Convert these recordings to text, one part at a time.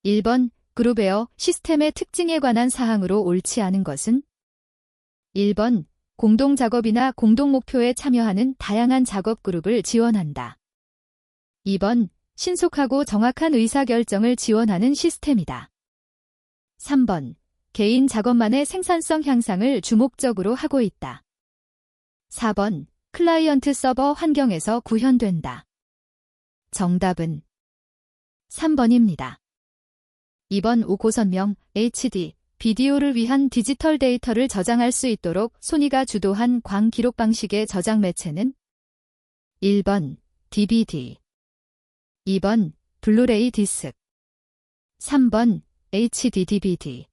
1번 그룹웨어 시스템의 특징에 관한 사항으로 옳지 않은 것은 1번 공동 작업이나 공동 목표에 참여하는 다양한 작업 그룹을 지원한다. 2번 신속하고 정확한 의사결정을 지원하는 시스템이다. 3번 개인 작업만의 생산성 향상을 주목적으로 하고 있다. 4번 클라이언트 서버 환경에서 구현된다. 정답은 3번입니다. 2번 오고선명 HD 비디오를 위한 디지털 데이터를 저장할 수 있도록 소니가 주도한 광기록 방식의 저장 매체는 1번 DVD 2번 블루레이 디스크 3번 HD DVD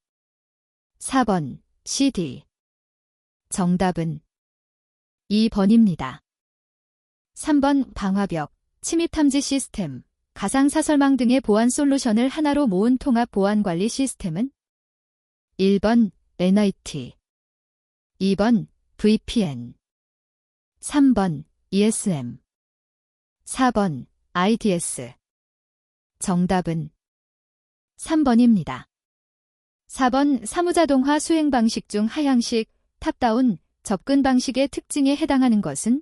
4번 CD 정답은 2번입니다. 3번 방화벽, 침입 탐지 시스템, 가상사설망 등의 보안 솔루션을 하나로 모은 통합 보안 관리 시스템은 1번 NIT 2번 VPN 3번 ESM 4번 IDS 정답은 3번입니다. 4번 사무자동화 수행 방식 중 하향식, 탑다운, 접근 방식의 특징에 해당하는 것은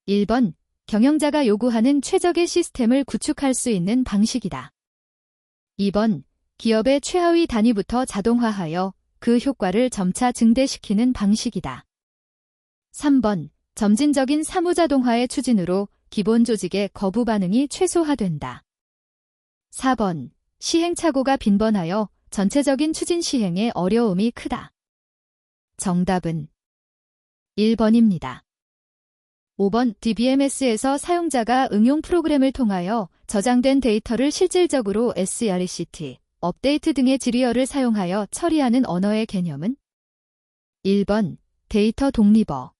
1번 경영자가 요구하는 최적의 시스템을 구축할 수 있는 방식이다. 2번 기업의 최하위 단위부터 자동화하여 그 효과를 점차 증대시키는 방식이다. 3번 점진적인 사무자동화의 추진으로 기본 조직의 거부 반응이 최소화된다. 4번 시행착오가 빈번하여 전체적인 추진 시행에 어려움이 크다. 정답은 1번입니다. 5번 DBMS에서 사용자가 응용 프로그램을 통하여 저장된 데이터를 실질적으로 SRECT, 업데이트 등의 지리어를 사용하여 처리하는 언어의 개념은 1번 데이터 독립어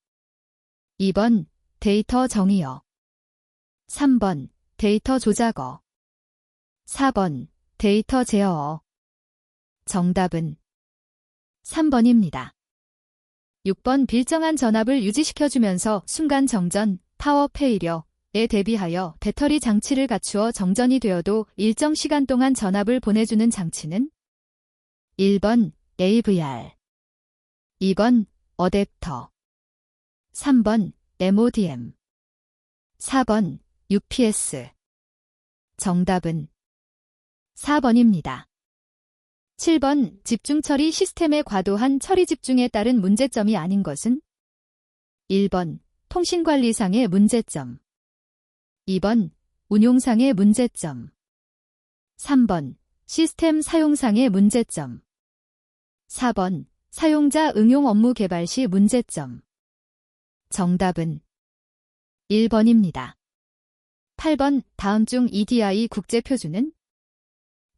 2번 데이터 정의어 3번 데이터 조작어 4번 데이터 제어어 정답은 3번입니다. 6번 빌정한 전압을 유지시켜주면서 순간 정전, 파워 페일러에 대비하여 배터리 장치를 갖추어 정전이 되어도 일정 시간 동안 전압을 보내주는 장치는 1번 AVR 2번 어댑터 3번 MODM 4번 UPS 정답은 4번입니다. 7번 집중처리 시스템의 과도한 처리 집중에 따른 문제점이 아닌 것은 1번 통신관리상의 문제점 2번 운용상의 문제점 3번 시스템 사용상의 문제점 4번 사용자 응용 업무 개발 시 문제점 정답은 1번입니다. 8번 다음 중 EDI 국제표준은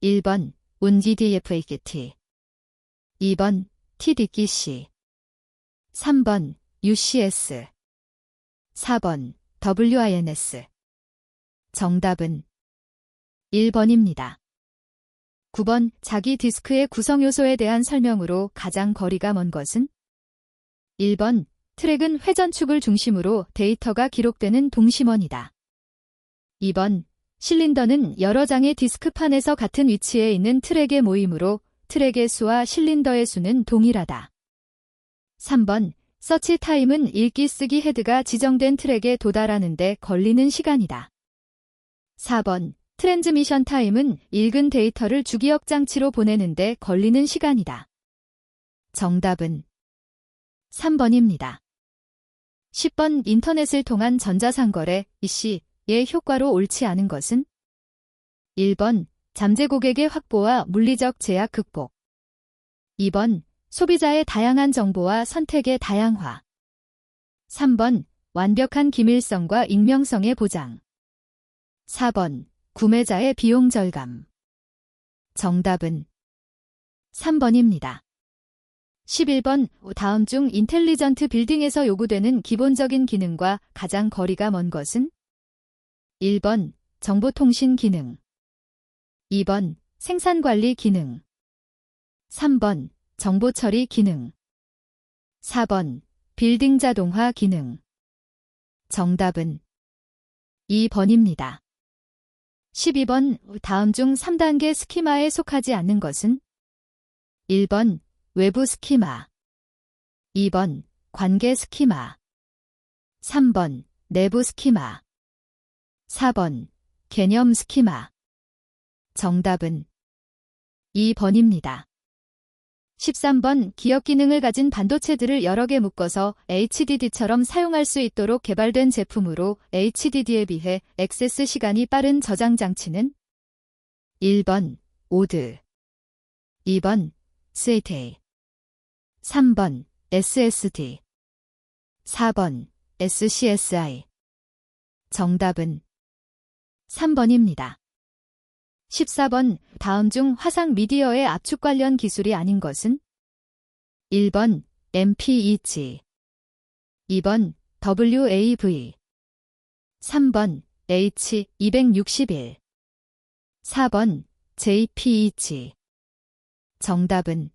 1번 UNDDFAT 2번 TDC 3번 UCS 4번 WINS 정답은 1번입니다. 9번 자기 디스크의 구성 요소에 대한 설명으로 가장 거리가 먼 것은 1번 트랙은 회전축을 중심으로 데이터가 기록되는 동심원이다. 2번 실린더는 여러 장의 디스크판에서 같은 위치에 있는 트랙의 모임으로 트랙의 수와 실린더의 수는 동일하다. 3번 서치 타임은 읽기 쓰기 헤드가 지정된 트랙에 도달하는 데 걸리는 시간이다. 4번 트랜즈미션 타임은 읽은 데이터를 주기억 장치로 보내는 데 걸리는 시간이다. 정답은 3번입니다. 10번 인터넷을 통한 전자상거래 EC의 효과로 옳지 않은 것은 1번 잠재 고객의 확보와 물리적 제약 극복 2번 소비자의 다양한 정보와 선택의 다양화 3번 완벽한 기밀성과 익명성의 보장 4번 구매자의 비용 절감 정답은 3번입니다. 11번 다음 중 인텔리전트 빌딩에서 요구되는 기본적인 기능과 가장 거리가 먼 것은 1번 정보통신 기능 2번 생산관리 기능 3번 정보처리 기능 4번 빌딩 자동화 기능 정답은 2번입니다. 12번 다음 중 3단계 스키마에 속하지 않는 것은 1번 외부 스키마, 2번 관계 스키마, 3번 내부 스키마, 4번 개념 스키마. 정답은 2번입니다. 13번 기억 기능을 가진 반도체들을 여러 개 묶어서 HDD처럼 사용할 수 있도록 개발된 제품으로 HDD에 비해 액세스 시간이 빠른 저장 장치는 1번 오드, 2번 SATA, 3번 SSD, 4번 SCSI. 정답은 3번입니다. 14번 다음 중 화상 미디어의 압축 관련 기술이 아닌 것은 1번 MPEG, 2번 WAV, 3번 H261, 4번 JPEG. 정답은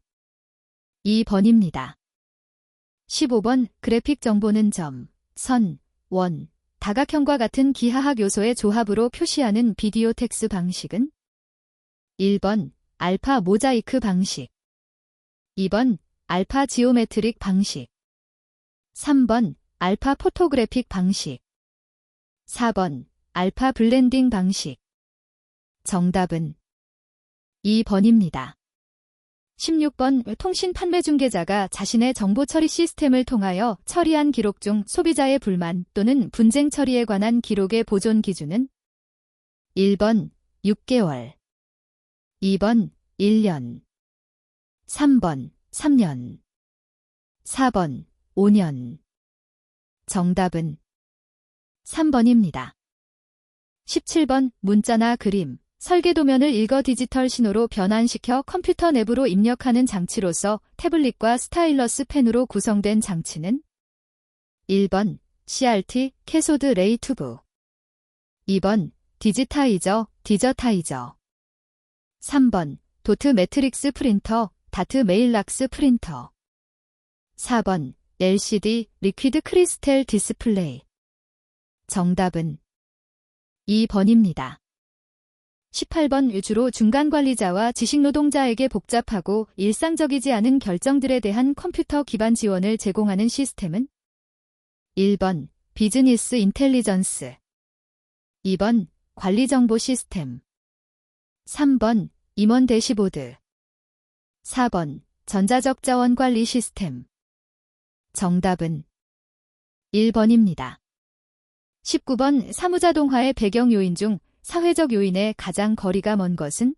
2번입니다. 15번 그래픽 정보는 점, 선, 원, 다각형과 같은 기하학 요소의 조합으로 표시하는 비디오 텍스 방식은 1번 알파 모자이크 방식, 2번 알파 지오메트릭 방식, 3번 알파 포토그래픽 방식, 4번 알파 블렌딩 방식. 정답은 2번입니다. 16번 통신 판매 중개자가 자신의 정보 처리 시스템을 통하여 처리한 기록 중 소비자의 불만 또는 분쟁 처리에 관한 기록의 보존 기준은 1번 6개월, 2번 1년, 3번 3년, 4번 5년. 정답은 3번입니다. 17번 문자나 그림, 설계 도면을 읽어 디지털 신호로 변환시켜 컴퓨터 내부로 입력하는 장치로서 태블릿과 스타일러스 펜으로 구성된 장치는 1번 CRT 캐소드 레이 튜브, 2번 디지타이저 디저타이저, 3번 도트 매트릭스 프린터 다트 메일락스 프린터, 4번 LCD 리퀴드 크리스텔 디스플레이. 정답은 2번입니다. 18번 주로 중간 관리자와 지식 노동자에게 복잡하고 일상적이지 않은 결정들에 대한 컴퓨터 기반 지원을 제공하는 시스템은 1번 비즈니스 인텔리전스, 2번 관리 정보 시스템, 3번 임원 대시보드, 4번 전자적 자원 관리 시스템. 정답은 1번입니다. 19번 사무자동화의 배경 요인 중 사회적 요인에 가장 거리가 먼 것은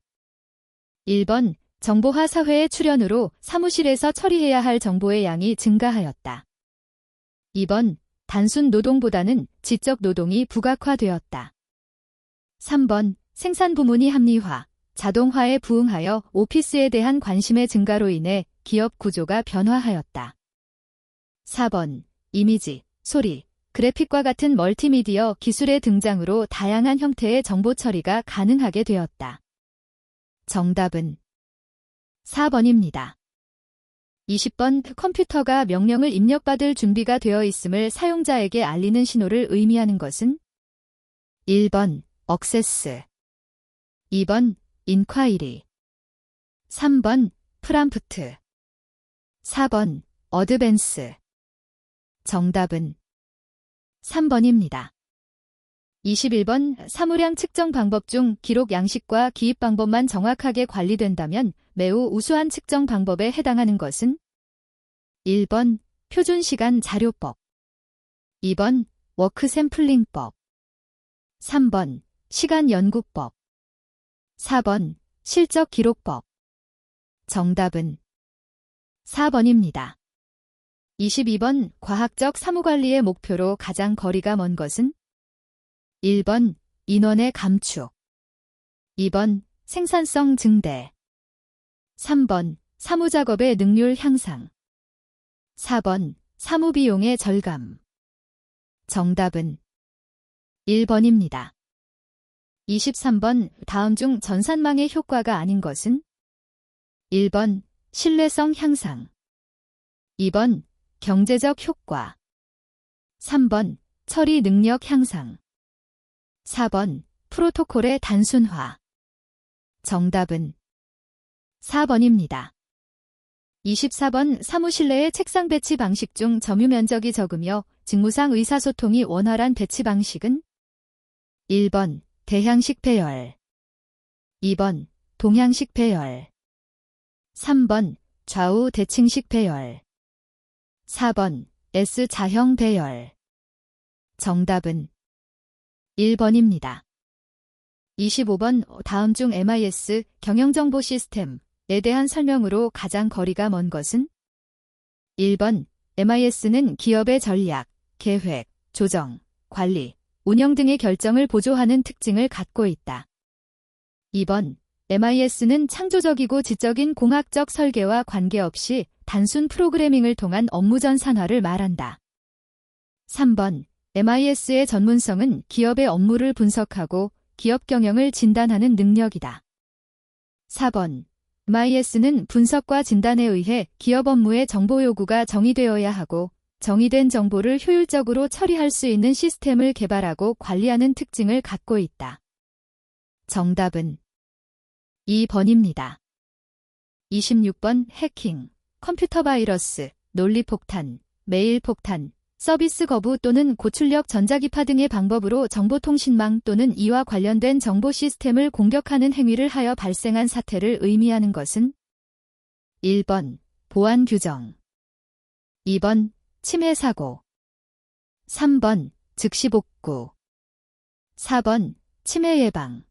1번 정보화 사회의 출현으로 사무실에서 처리해야 할 정보의 양이 증가하였다. 2번 단순 노동보다는 지적 노동이 부각화되었다. 3번 생산 부문이 합리화, 자동화에 부응하여 오피스에 대한 관심의 증가로 인해 기업 구조가 변화하였다. 4번 이미지, 소리, 그래픽과 같은 멀티미디어 기술의 등장으로 다양한 형태의 정보 처리가 가능하게 되었다. 정답은 4번입니다. 20번 컴퓨터가 명령을 입력받을 준비가 되어 있음을 사용자에게 알리는 신호를 의미하는 것은 1번 억세스, 2번 인콰이리, 3번 프람프트, 4번 어드밴스. 정답은 3번입니다. 21번 사무량 측정 방법 중 기록 양식과 기입 방법만 정확하게 관리된다면 매우 우수한 측정 방법에 해당하는 것은 1번 표준시간 자료법, 2번 워크 샘플링법, 3번 시간 연구법, 4번 실적 기록법. 정답은 4번입니다. 22번 과학적 사무관리의 목표로 가장 거리가 먼 것은 1번 인원의 감축, 2번 생산성 증대, 3번 사무작업의 능률 향상, 4번 사무비용의 절감. 정답은 1번입니다. 23번 다음 중 전산망의 효과가 아닌 것은 1번 신뢰성 향상, 2번 경제적 효과, 3번 처리 능력 향상, 4번 프로토콜의 단순화. 정답은 4번입니다. 24번 사무실 내의 책상 배치 방식 중 점유 면적이 적으며 직무상 의사소통이 원활한 배치 방식은 1번 대향식 배열, 2번 동향식 배열, 3번 좌우 대칭식 배열, 4번 S자형 배열. 정답은 1번입니다. 25번 다음 중 MIS 경영정보 시스템에 대한 설명으로 가장 거리가 먼 것은 1번 MIS는 기업의 전략, 계획, 조정, 관리, 운영 등의 결정을 보조하는 특징을 갖고 있다. 2번 MIS는 창조적이고 지적인 공학적 설계와 관계없이 단순 프로그래밍을 통한 업무 전산화를 말한다. 3번 MIS의 전문성은 기업의 업무를 분석하고 기업 경영을 진단하는 능력이다. 4번 MIS는 분석과 진단에 의해 기업 업무의 정보 요구가 정의되어야 하고 정의된 정보를 효율적으로 처리할 수 있는 시스템을 개발하고 관리하는 특징을 갖고 있다. 정답은 2번입니다. 26번 해킹, 컴퓨터 바이러스, 논리 폭탄, 메일 폭탄, 서비스 거부 또는 고출력 전자기파 등의 방법으로 정보통신망 또는 이와 관련된 정보 시스템을 공격하는 행위를 하여 발생한 사태를 의미하는 것은 1번 보안 규정, 2번 침해 사고, 3번 즉시 복구, 4번 침해 예방.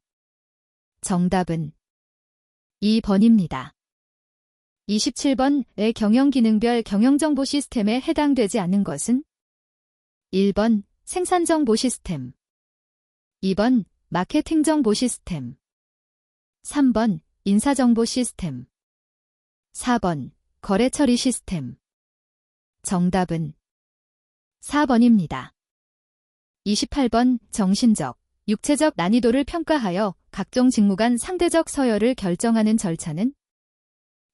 정답은 2번입니다. 27번의 경영기능별 경영정보 시스템에 해당되지 않는 것은 1번 생산정보 시스템, 2번 마케팅정보 시스템, 3번 인사정보 시스템, 4번 거래처리 시스템. 정답은 4번입니다. 28번 정신적, 육체적 난이도를 평가하여 각종 직무 간 상대적 서열을 결정하는 절차는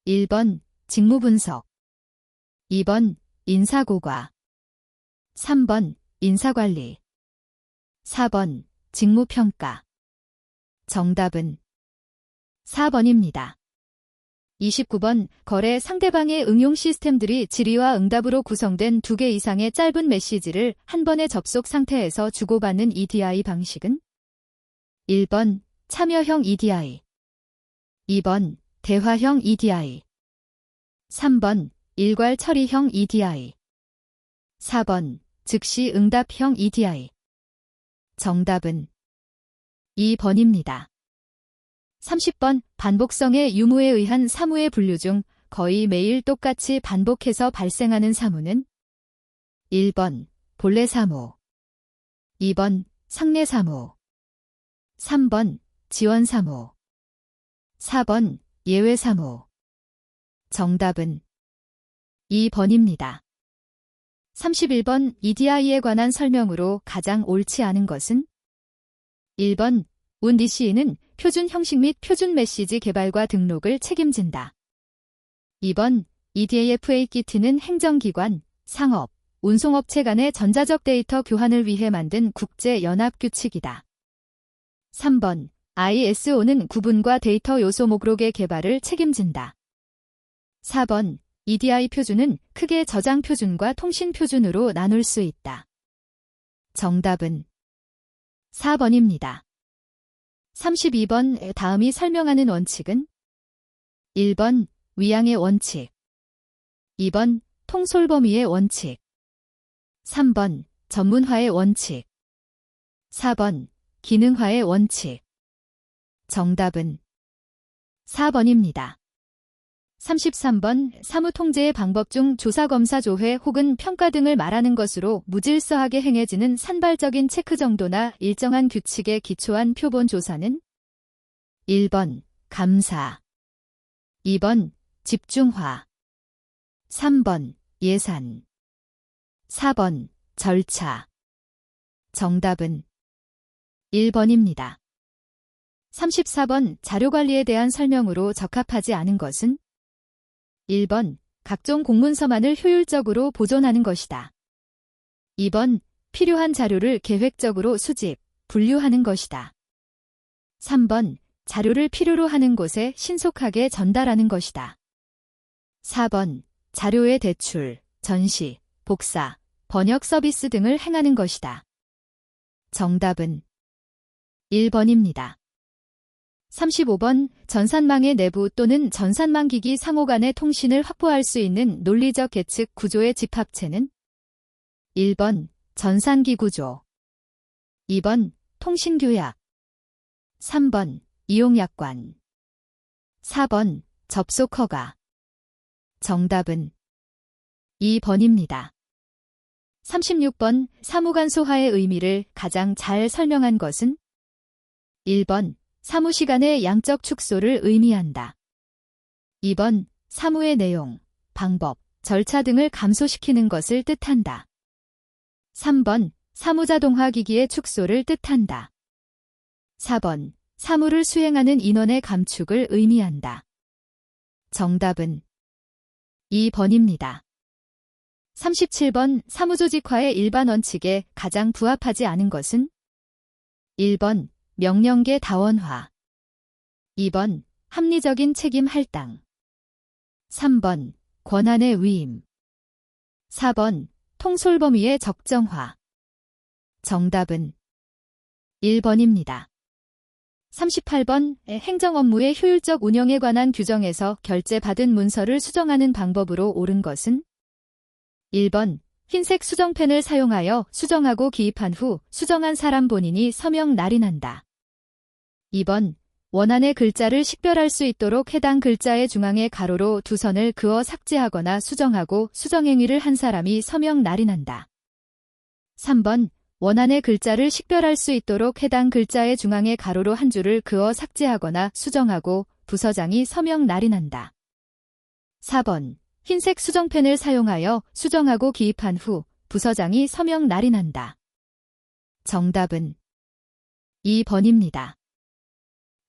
1번 직무 분석, 2번 인사고과, 3번 인사관리, 4번 직무평가. 정답은 4번입니다. 29번 거래 상대방의 응용 시스템들이 질의와 응답으로 구성된 2개 이상의 짧은 메시지를 한 번의 접속 상태에서 주고받는 EDI 방식은 1번 참여형 EDI, 2번 대화형 EDI, 3번 일괄 처리형 EDI, 4번 즉시 응답형 EDI. 정답은 2번입니다. 30번 반복성의 유무에 의한 사무의 분류 중 거의 매일 똑같이 반복해서 발생하는 사무는 1번 본래 사무, 2번 상내 사무, 3번 지원 사무, 4번 예외 사무. 정답은 2번입니다. 31번 EDI에 관한 설명으로 가장 옳지 않은 것은 1번 운DC는 표준 형식 및 표준 메시지 개발과 등록을 책임진다. 2번 EDAFAKIT는 행정기관, 상업, 운송업체 간의 전자적 데이터 교환을 위해 만든 국제 연합 규칙이다. 3번 ISO는 구분과 데이터 요소 목록의 개발을 책임진다. 4번 EDI 표준은 크게 저장 표준과 통신 표준으로 나눌 수 있다. 정답은 4번입니다. 32번 다음이 설명하는 원칙은 1번 위양의 원칙, 2번 통솔범위의 원칙, 3번 전문화의 원칙, 4번 기능화의 원칙. 정답은 4번입니다. 33번 사무통제의 방법 중 조사검사 조회 혹은 평가 등을 말하는 것으로 무질서하게 행해지는 산발적인 체크 정도나 일정한 규칙에 기초한 표본 조사는 1번 감사, 2번 집중화, 3번 예산, 4번 절차. 정답은 1번입니다. 34번 자료관리에 대한 설명으로 적합하지 않은 것은 1번 각종 공문서만을 효율적으로 보존하는 것이다. 2번 필요한 자료를 계획적으로 수집, 분류하는 것이다. 3번 자료를 필요로 하는 곳에 신속하게 전달하는 것이다. 4번 자료의 대출, 전시, 복사, 번역 서비스 등을 행하는 것이다. 정답은 1번입니다. 35번 전산망의 내부 또는 전산망 기기 상호 간의 통신을 확보할 수 있는 논리적 계측 구조의 집합체는 1번 전산기 구조, 2번 통신규약, 3번 이용약관, 4번 접속허가. 정답은 2번입니다. 36번 사무간 소화의 의미를 가장 잘 설명한 것은 1번 사무시간의 양적 축소를 의미한다. 2번 사무의 내용, 방법, 절차 등을 감소시키는 것을 뜻한다. 3번 사무자동화 기기의 축소를 뜻한다. 4번 사무를 수행하는 인원의 감축을 의미한다. 정답은 2번입니다. 37번 사무조직화의 일반 원칙에 가장 부합하지 않은 것은 1번 명령계 다원화, 2번 합리적인 책임 할당, 3번 권한의 위임, 4번 통솔범위의 적정화. 정답은 1번입니다. 38번 행정 업무의 효율적 운영에 관한 규정에서 결제받은 문서를 수정하는 방법으로 옳은 것은 1번 흰색 수정펜을 사용하여 수정하고 기입한 후 수정한 사람 본인이 서명 날인한다. 2번 원안의 글자를 식별할 수 있도록 해당 글자의 중앙에 가로로 두 선을 그어 삭제하거나 수정하고 수정행위를 한 사람이 서명 날인한다. 3번 원안의 글자를 식별할 수 있도록 해당 글자의 중앙에 가로로 한 줄을 그어 삭제하거나 수정하고 부서장이 서명 날인한다. 4번 흰색 수정펜을 사용하여 수정하고 기입한 후 부서장이 서명 날인한다. 정답은 2번입니다.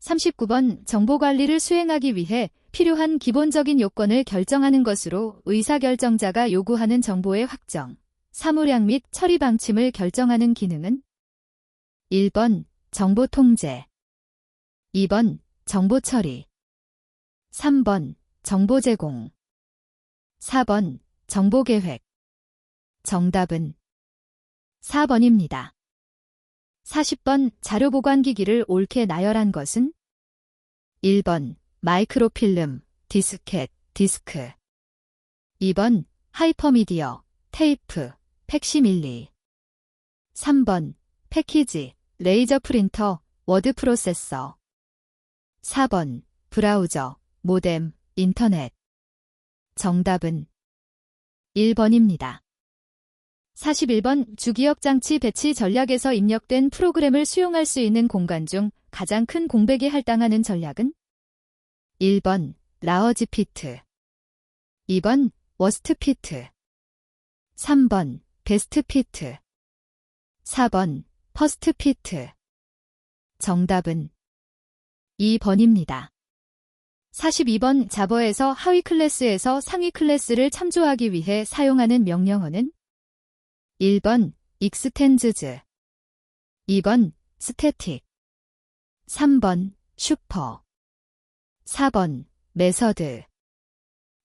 39번 정보관리를 수행하기 위해 필요한 기본적인 요건을 결정하는 것으로 의사결정자가 요구하는 정보의 확정, 사무량 및 처리 방침을 결정하는 기능은 1번 정보통제, 2번 정보처리, 3번 정보제공, 4번 정보계획. 정답은 4번입니다. 40번 자료보관기기를 옳게 나열한 것은 1번 마이크로필름, 디스켓, 디스크, 2번 하이퍼미디어, 테이프, 팩시밀리, 3번 패키지, 레이저 프린터, 워드 프로세서, 4번 브라우저, 모뎀, 인터넷. 정답은 1번입니다. 41번 주기억장치 배치 전략에서 입력된 프로그램을 수용할 수 있는 공간 중 가장 큰 공백에 할당하는 전략은 1번 라어지 피트, 2번 워스트 피트, 3번 베스트 피트, 4번 퍼스트 피트. 정답은 2번입니다. 42번 자버에서 하위 클래스에서 상위 클래스를 참조하기 위해 사용하는 명령어는 1번 익스텐즈즈, 2번 스태틱, 3번 슈퍼, 4번 메서드.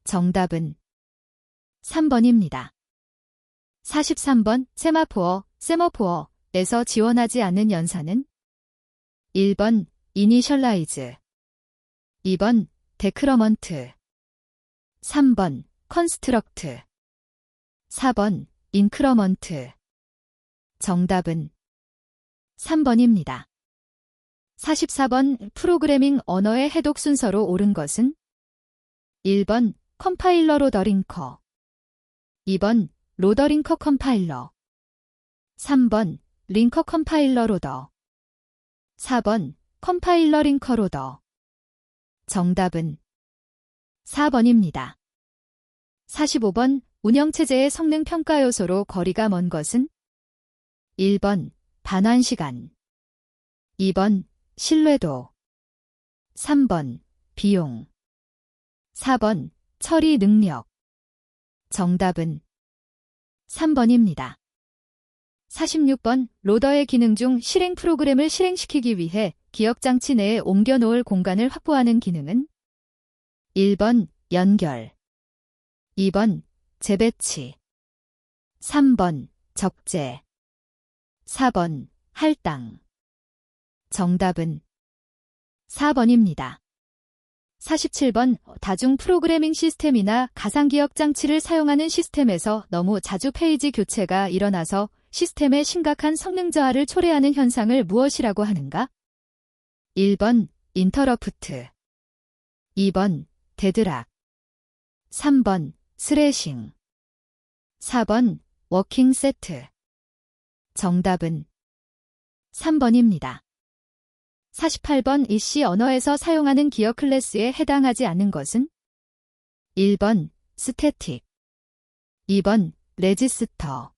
정답은 3번입니다. 43번 세마포어에서 지원하지 않는 연산은 1번 이니셜라이즈, 2번 데크러먼트, 3번 컨스트럭트, 4번 인크러먼트. 정답은 3번입니다. 44번 프로그래밍 언어의 해독 순서로 옳은 것은 1번 컴파일러 로더링커, 2번 로더링커 컴파일러, 3번 링커 컴파일러 로더, 4번 컴파일러 링커 로더. 정답은 4번입니다. 45번 운영체제의 성능 평가 요소로 거리가 먼 것은 1번 반환시간, 2번 신뢰도, 3번 비용, 4번 처리 능력. 정답은 3번입니다. 46번 로더의 기능 중 실행 프로그램을 실행시키기 위해 기억장치 내에 옮겨 놓을 공간을 확보하는 기능은 1번 연결, 2번 재배치, 3번 적재, 4번 할당. 정답은 4번입니다. 47번 다중 프로그래밍 시스템이나 가상기억 장치를 사용하는 시스템에서 너무 자주 페이지 교체가 일어나서 시스템의 심각한 성능 저하를 초래하는 현상을 무엇이라고 하는가? 1번 인터러프트, 2번 데드락, 3번 스레싱, 4번 워킹 세트. 정답은 3번입니다. 48번 이 C 언어에서 사용하는 기억 클래스에 해당하지 않는 것은 1번 스태틱, 2번 레지스터,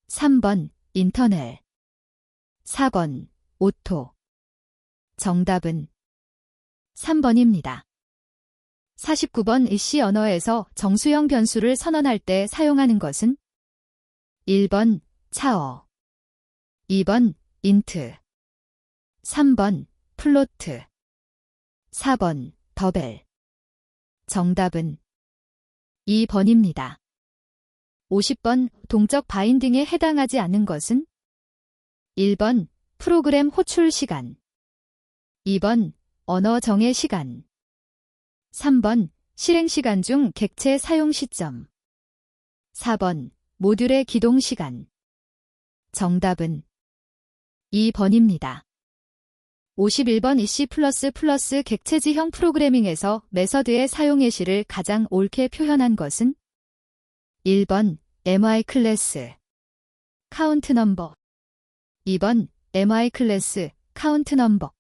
3번 인터넬, 4번 오토. 정답은 3번입니다. 49번 이 C 언어에서 정수형 변수를 선언할 때 사용하는 것은 1번 차어, 2번 인트, 3번 플로트, 4번 더벨. 정답은 2번입니다. 50번 동적 바인딩에 해당하지 않는 것은 1번 프로그램 호출 시간, 2번 언어 정의 시간, 3번 실행 시간 중 객체 사용 시점, 4번 모듈의 기동 시간. 정답은 2번입니다. 51번 EC++ 객체지형 프로그래밍에서 메서드의 사용 예시를 가장 옳게 표현한 것은 1번 MI 클래스 카운트 넘버, 2번 MI 클래스 카운트 넘버,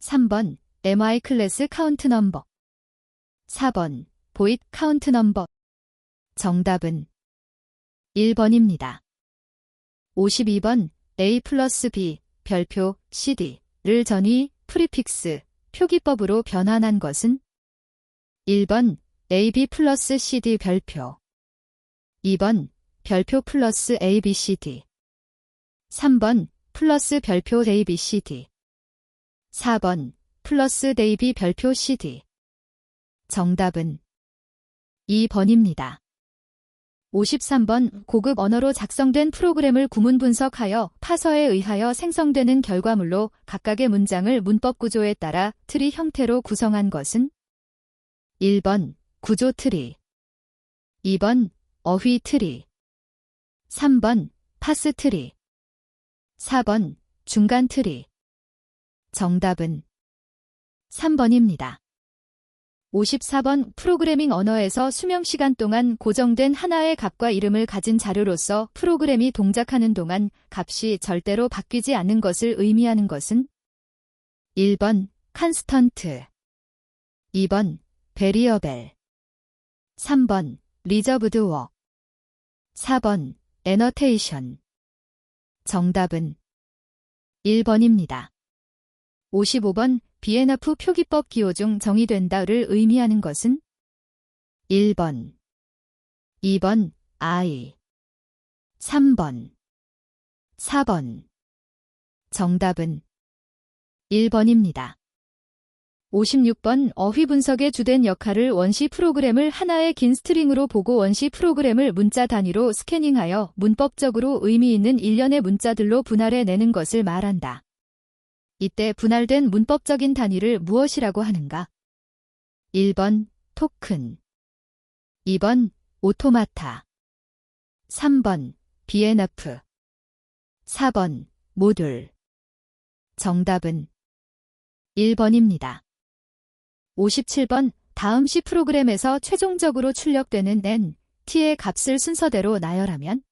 3번 MI 클래스 카운트 넘버, 4번 보잇 카운트 넘버. 정답은 1번입니다. 52번 A 플러스 B 별표 CD를 전위 프리픽스 표기법으로 변환한 것은 1번 AB 플러스 CD 별표, 2번 별표 플러스 ABCD, 3번 플러스 별표 ABCD, 4번 플러스 AB 별표 CD. 정답은 2번입니다. 53번 고급 언어로 작성된 프로그램을 구문 분석하여 파서에 의하여 생성되는 결과물로 각각의 문장을 문법 구조에 따라 트리 형태로 구성한 것은 1번 구조 트리, 2번 어휘 트리, 3번 파스 트리, 4번 중간 트리. 정답은 3번입니다. 54번 프로그래밍 언어에서 수명시간 동안 고정된 하나의 값과 이름을 가진 자료로서 프로그램이 동작하는 동안 값이 절대로 바뀌지 않는 것을 의미하는 것은 1번 컨스턴트, 2번 베리어벨, 3번 리저브드 워, 4번 애너테이션. 정답은 1번입니다. 55번 BNF 표기법 기호 중 정의된다를 의미하는 것은 1번, 2번 I, 3번, 4번. 정답은 1번입니다. 56번 어휘 분석의 주된 역할을 원시 프로그램을 하나의 긴 스트링으로 보고 원시 프로그램을 문자 단위로 스캐닝하여 문법적으로 의미 있는 일련의 문자들로 분할해내는 것을 말한다. 이때 분할된 문법적인 단위를 무엇이라고 하는가? 1번 토큰, 2번 오토마타, 3번 BNF, 4번 모듈. 정답은 1번입니다. 57번 다음 C 프로그램에서 최종적으로 출력되는 n, t의 값을 순서대로 나열하면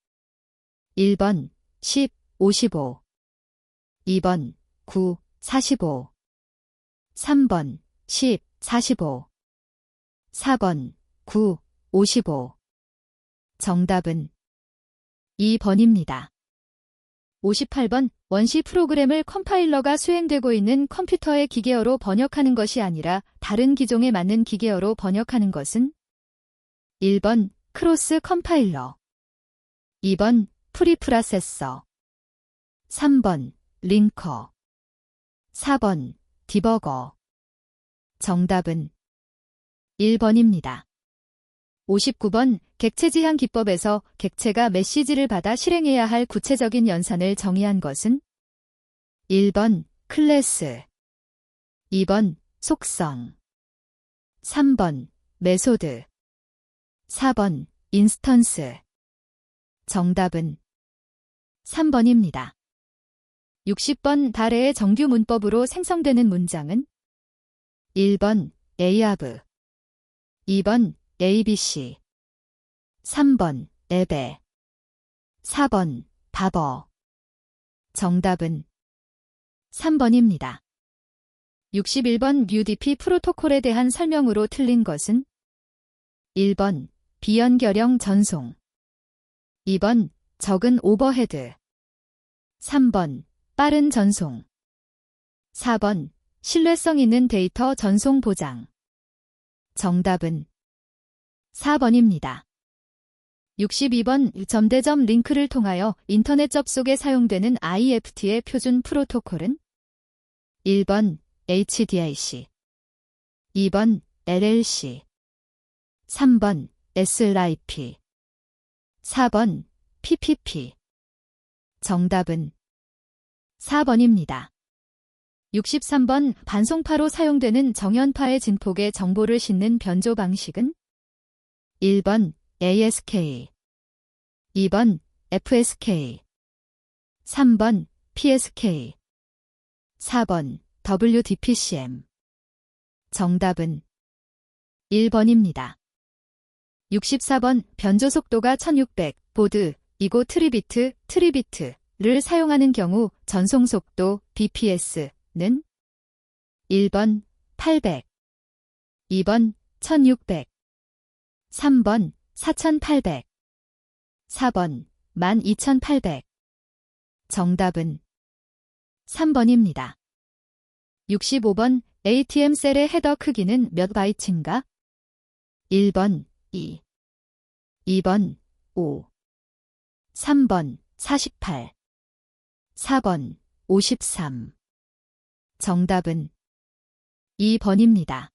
1번 10, 55, 2번 9, 45, 3번 10, 45, 4번 9, 55. 정답은 2번입니다. 58번 원시 프로그램을 컴파일러가 수행되고 있는 컴퓨터의 기계어로 번역하는 것이 아니라 다른 기종에 맞는 기계어로 번역하는 것은 1번 크로스 컴파일러, 2번 프리프라세서. 3번 링커. 4번 디버거. 정답은 1번입니다. 59번 객체 지향 기법에서 객체가 메시지를 받아 실행해야 할 구체적인 연산을 정의한 것은 1번 클래스, 2번 속성, 3번 메소드, 4번 인스턴스. 정답은 3번입니다. 60번 달의 정규 문법으로 생성되는 문장은 1번 에이아브, 2번 ABC, 3번 에베, 4번 바버. 정답은 3번입니다. 61번 UDP 프로토콜에 대한 설명으로 틀린 것은 1번 비연결형 전송, 2번 적은 오버헤드, 3번 빠른 전송, 4번 신뢰성 있는 데이터 전송 보장. 정답은 4번입니다. 62번 점대점 링크를 통하여 인터넷 접속에 사용되는 IFT의 표준 프로토콜은 1번 HDIC, 2번 LLC, 3번 SLIP, 4번 PPP. 정답은 4번입니다. 63번 반송파로 사용되는 정연파의 진폭에 정보를 싣는 변조 방식은 1번 ASK, 2번 FSK, 3번 PSK, 4번 WDPCM. 정답은 1번입니다. 64번 변조 속도가 1600 보드, 이고 트리비트를 사용하는 경우 전송 속도 BPS는 1번 800, 2번 1600, 3번 4800, 4번 12800. 정답은 3번입니다. 65번 ATM 셀의 헤더 크기는 몇 바이트인가? 1번 2, 2번 5, 3번 48, 4번 53. 정답은 2번입니다.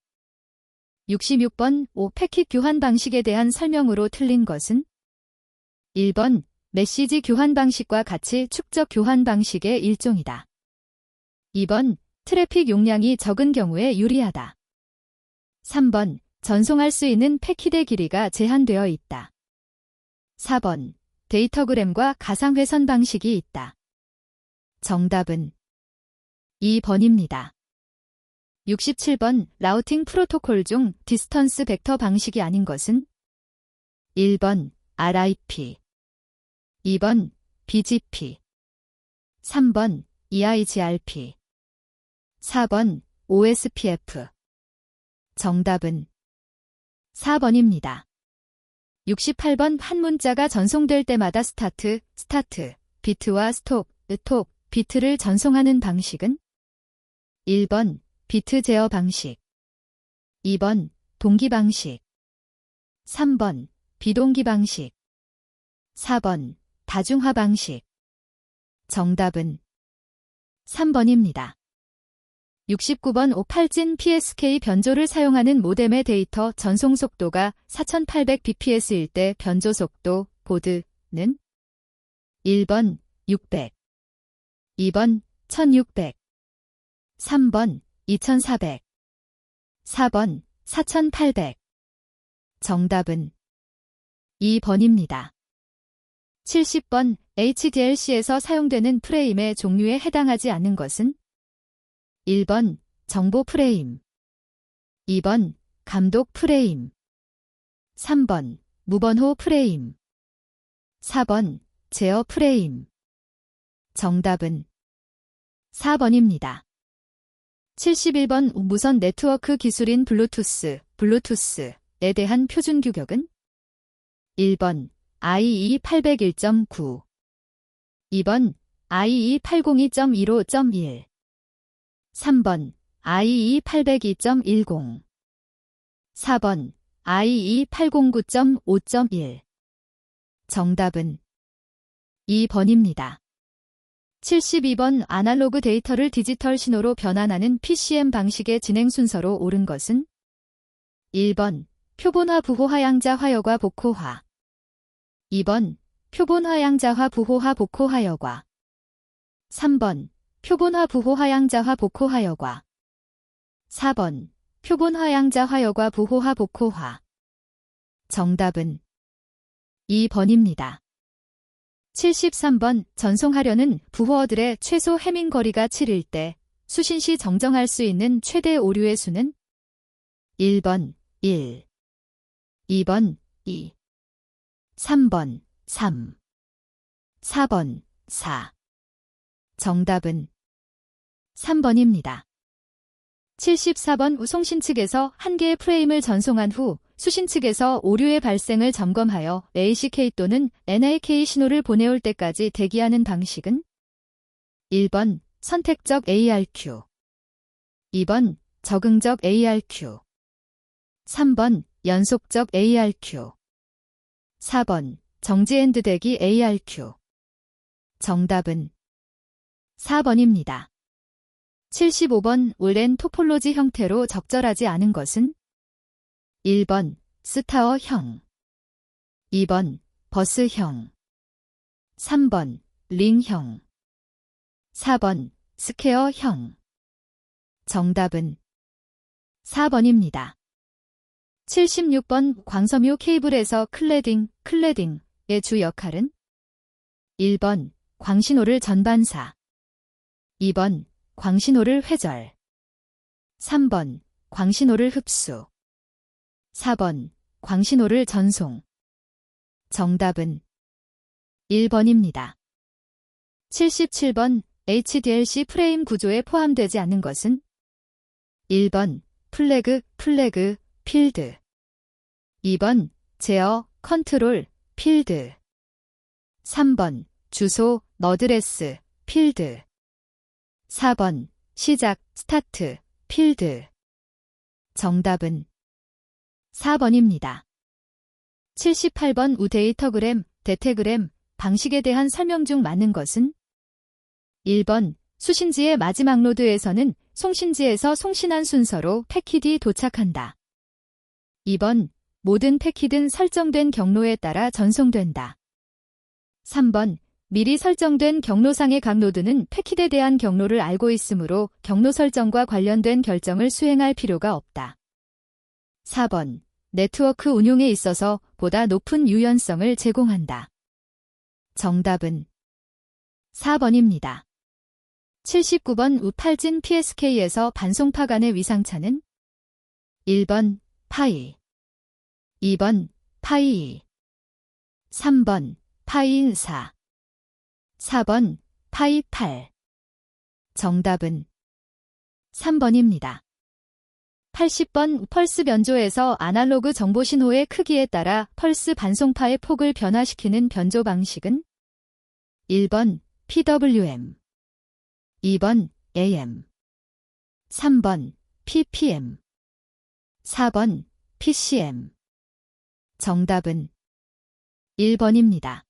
66번 5패킷 교환 방식에 대한 설명으로 틀린 것은 1번 메시지 교환 방식과 같이 축적 교환 방식의 일종이다. 2번 트래픽 용량이 적은 경우에 유리하다. 3번 전송할 수 있는 패킷의 길이가 제한되어 있다. 4번 데이터그램과 가상회선 방식이 있다. 정답은 2번입니다. 67번 라우팅 프로토콜 중 디스턴스 벡터 방식이 아닌 것은 1번 RIP, 2번 BGP, 3번 EIGRP, 4번 OSPF. 정답은 4번입니다. 68번 한 문자가 전송될 때마다 스타트, 비트와 스톱, 비트를 전송하는 방식은 1번 비트 제어 방식, 2번 동기 방식, 3번 비동기 방식, 4번 다중화 방식. 정답은 3번입니다. 69번 58진 PSK 변조를 사용하는 모뎀의 데이터 전송 속도가 4800bps일 때 변조 속도 보드는 1번 600, 2번 1600, 3번 2400, 4번 4800. 정답은 2번입니다. 70번 HDLC에서 사용되는 프레임의 종류에 해당하지 않는 것은 1번 정보 프레임, 2번 감독 프레임, 3번 무번호 프레임, 4번 제어 프레임. 정답은 4번입니다. 71번 무선 네트워크 기술인 블루투스에 대한 표준 규격은 1번 IEEE801.9, 2번 IEEE802.15.1, 3번 IEEE802.10, 4번 IEEE809.5.1. 정답은 2번입니다. 72번 아날로그 데이터를 디지털 신호로 변환하는 PCM 방식의 진행 순서로 옳은 것은 1번 표본화 부호하향자 화여과 복호화 2번 표본화향자화 부호화 복호하여과 3번 표본화 부호하향자화 복호하여과 4번 표본화향자화여과 부호화 복호화 정답은 2번입니다. 73번 전송하려는 부호어들의 최소 해밍 거리가 7일 때 수신시 정정할 수 있는 최대 오류의 수는 1번 1, 2번 2, 3번 3, 4번 4. 정답은 3번입니다. 74번 송신 측에서 한 개의 프레임을 전송한 후 수신 측에서 오류의 발생을 점검하여 ACK 또는 NAK 신호를 보내올 때까지 대기하는 방식은 1번 선택적 ARQ 2번 적응적 ARQ 3번 연속적 ARQ 4번 정지엔드 대기 ARQ 정답은 4번입니다. 75번 올랜 토폴로지 형태로 적절하지 않은 것은 1번 스타어형 2번 버스형 3번 링형 4번 스퀘어형 정답은 4번입니다. 76번 광섬유 케이블에서 클래딩의 주 역할은 1번 광신호를 전반사 2번 광신호를 회절 3번 광신호를 흡수 4번 광신호를 전송 정답은 1번입니다. 77번 HDLC 프레임 구조에 포함되지 않는 것은 1번 플래그, 필드 2번 제어, 컨트롤, 필드 3번 주소, 너드레스, 필드 4번 시작, 스타트, 필드 정답은 4번입니다. 78번 우데이터그램, 데테그램 방식에 대한 설명 중 맞는 것은 1번 수신지의 마지막 노드에서는 송신지에서 송신한 순서로 패킷이 도착한다. 2번 모든 패킷은 설정된 경로에 따라 전송된다. 3번 미리 설정된 경로상의 각 노드는 패킷에 대한 경로를 알고 있으므로 경로 설정과 관련된 결정을 수행할 필요가 없다. 4번 네트워크 운용에 있어서 보다 높은 유연성을 제공한다. 정답은 4번입니다. 79번 우팔진 PSK에서 반송파 간의 위상차는 1번 파이 2번 파이 3번 파이 4 4번 파이 8 정답은 3번입니다. 80번 펄스 변조에서 아날로그 정보 신호의 크기에 따라 펄스 반송파의 폭을 변화시키는 변조 방식은 1번 PWM 2번 AM 3번 PPM 4번 PCM 정답은 1번입니다.